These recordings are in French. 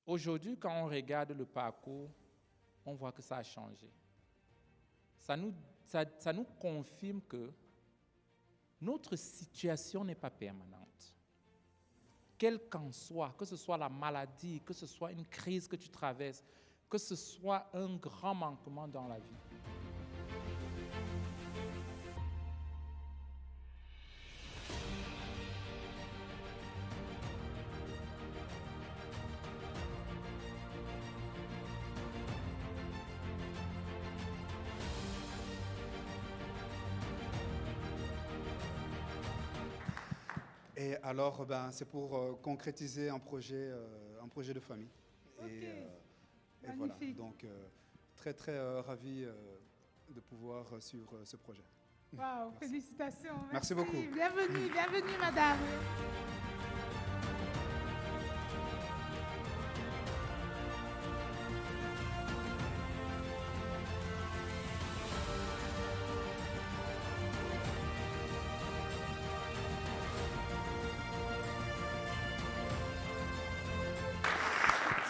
Aujourd'hui, quand on regarde le parcours, on voit que ça a changé. Ça nous confirme que notre situation n'est pas permanente. Quelle qu'en soit, que ce soit la maladie, que ce soit une crise que tu traverses, que ce soit un grand manquement dans la vie. Et alors, c'est pour concrétiser un projet de famille. Okay. Et voilà, donc très très ravi de pouvoir suivre ce projet. Wow, félicitations. Merci beaucoup. Bienvenue, bienvenue madame.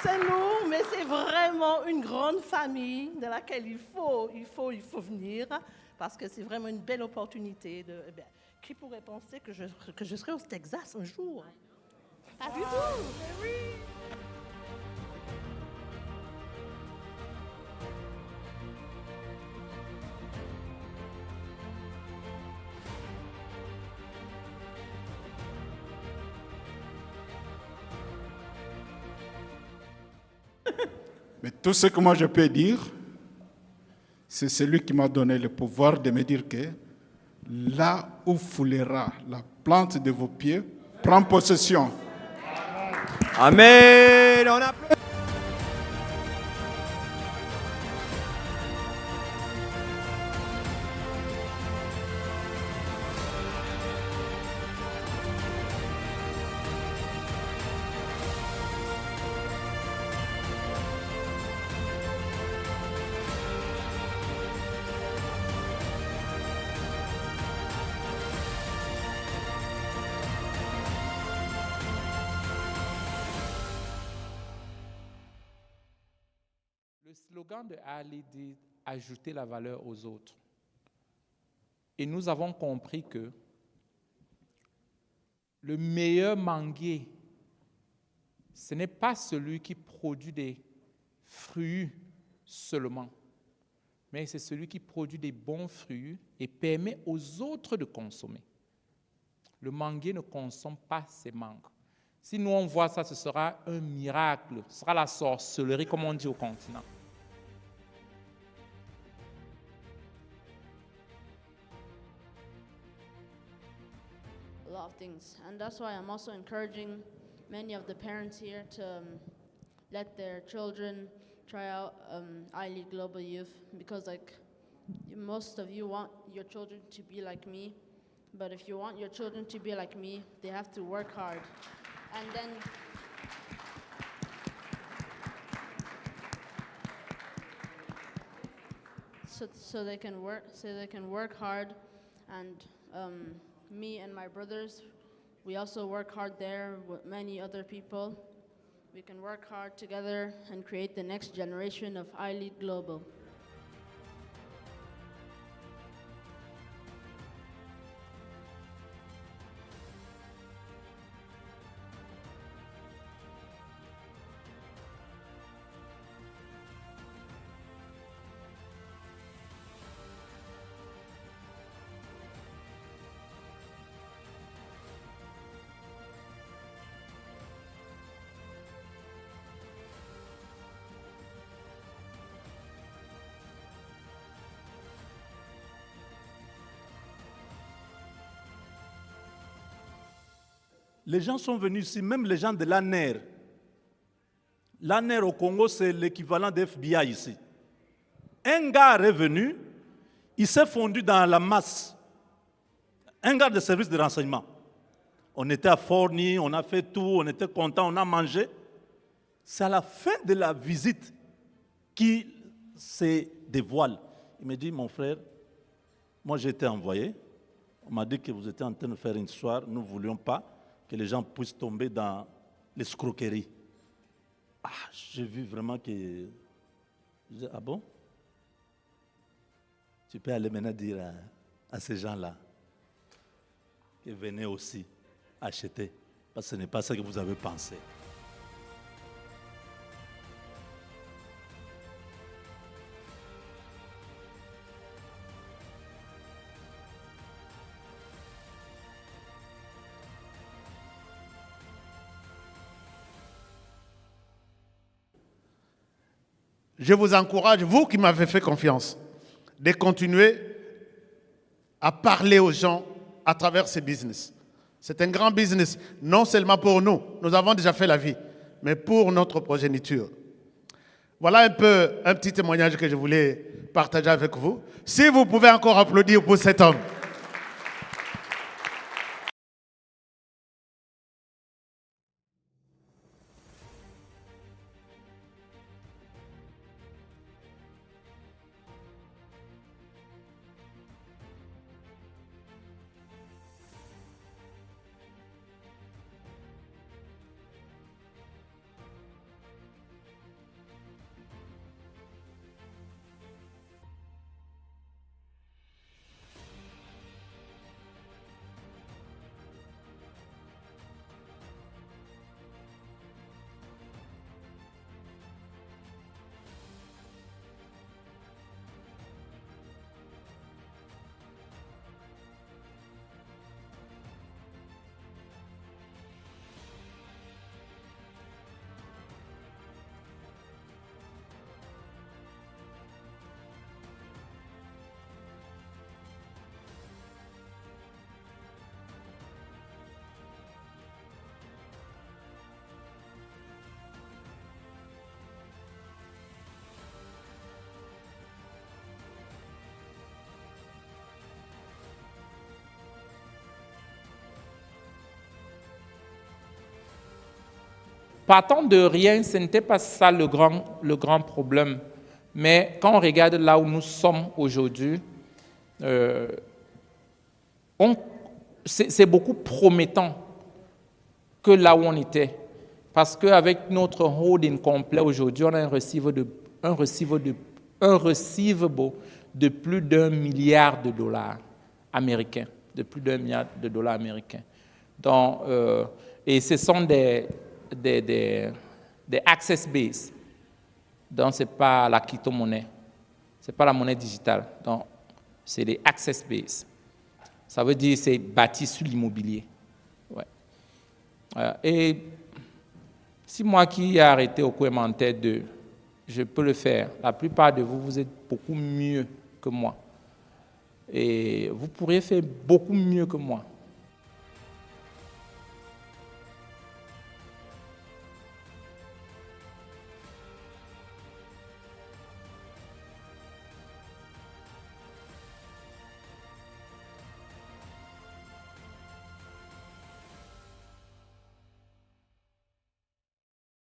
C'est nous, mais c'est vraiment une grande famille de laquelle il faut venir parce que c'est vraiment une belle opportunité. Qui pourrait penser que je serai au Texas un jour? Pas du tout. Mais tout ce que moi je peux dire, c'est celui qui m'a donné le pouvoir de me dire que là où foulera la plante de vos pieds, prends possession. Amen. On applaudit. Le slogan de Ali dit « Ajouter la valeur aux autres ». Et nous avons compris que le meilleur manguier, ce n'est pas celui qui produit des fruits seulement, mais c'est celui qui produit des bons fruits et permet aux autres de consommer. Le manguier ne consomme pas ses mangues. Si nous on voit ça, ce sera un miracle, ce sera la sorcellerie comme on dit au continent. A lot of things, and that's why I'm also encouraging many of the parents here to let their children try out iLead Global Youth, because like most of you want your children to be like me, but if you want your children to be like me, they have to work hard, and then so they can work hard, and me and my brothers, we also work hard there with many other people. We can work hard together and create the next generation of iLead Global. Les gens sont venus ici, même les gens de l'ANER. L'ANER au Congo, c'est l'équivalent de FBI ici. Un gars est revenu, il s'est fondu dans la masse. Un gars de service de renseignement. On était à Forny, on a fait tout, on était content, on a mangé. C'est à la fin de la visite qu'il se dévoile. Il me dit, mon frère, moi j'ai été envoyé. On m'a dit que vous étiez en train de faire une soirée, nous ne voulions pas que les gens puissent tomber dans l'escroquerie. Ah, J'ai vu vraiment que... Ah bon? Tu peux aller maintenant dire à ces gens-là que venez aussi acheter, parce que ce n'est pas ça que vous avez pensé. Je vous encourage, vous qui m'avez fait confiance, de continuer à parler aux gens à travers ce business. C'est un grand business, non seulement pour nous, nous avons déjà fait la vie, mais pour notre progéniture. Voilà un peu un petit témoignage que je voulais partager avec vous. Si vous pouvez encore applaudir pour cet homme. Partant de rien, ce n'était pas ça le grand problème. Mais quand on regarde là où nous sommes aujourd'hui, c'est beaucoup promettant que là où on était. Parce qu'avec notre holding complet aujourd'hui, on a un receivable de plus d'$1 milliard américains. De plus d'$1 milliard américains. Donc, et ce sont des access based. Donc, ce n'est pas la crypto-monnaie. Ce n'est pas la monnaie digitale. Donc, c'est des access based. Ça veut dire que c'est bâti sur l'immobilier. Ouais. Et si moi qui ai arrêté au commentaire 2, je peux le faire. La plupart de vous, vous êtes beaucoup mieux que moi. Et vous pourriez faire beaucoup mieux que moi.